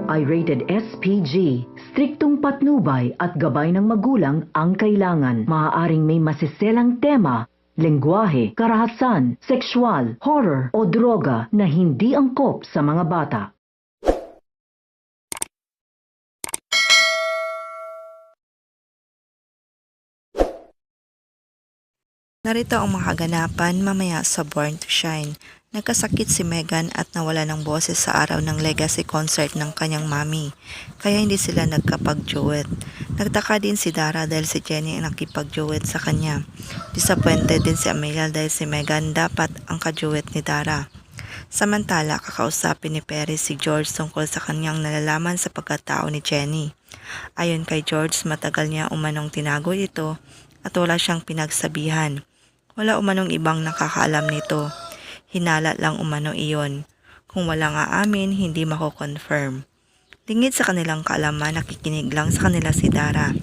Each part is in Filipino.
ay rated SPG. Striktong patnubay at gabay ng magulang ang kailangan. Maaaring may masiselang tema, lengguwahe, karahasan, sexual, horror o droga na hindi angkop sa mga bata. Narito ang mga kaganapan mamaya sa Born to Shine. Nagkasakit si Megan at nawala ng boses sa araw ng legacy concert ng kanyang mami, kaya hindi sila nagkapag-duet. Nagtaka din si Dara dahil si Jenny ang nakipag-duet sa kanya. Disappointed din si Amelia dahil si Megan dapat ang ka-duet ni Dara. Samantala, kakausapin ni Perry si George tungkol sa kanyang nalalaman sa pagkatao ni Jenny. Ayon kay George, matagal niya umanong tinago ito at wala siyang pinagsabihan. Wala umanong ibang nakakaalam nito. Hinala lang umano iyon. Kung wala nga amin, hindi mako-confirm. Lingid sa kanilang kaalaman, nakikinig lang sa kanila si Dara.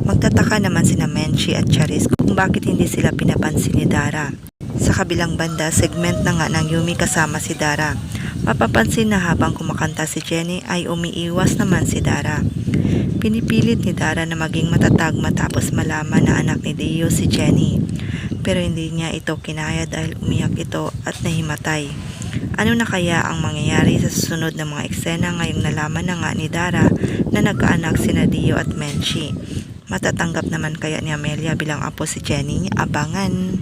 Magtataka naman sina Menchie at Charis kung bakit hindi sila pinapansin ni Dara. Sa kabilang banda, segment na nga ng Yumi kasama si Dara. Mapapansin na habang kumakanta si Jenny ay umiiwas naman si Dara. Pinipilit ni Dara na maging matatag matapos malaman na anak ni Dio si Jenny. Pero hindi niya ito kinaya dahil umiyak ito at nahimatay. Ano na kaya ang mangyayari sa susunod na mga eksena ngayong nalaman na nga ni Dara na nagkaanak sina Dio at Menchie? Matatanggap naman kaya ni Amelia bilang apo si Jenny? Abangan!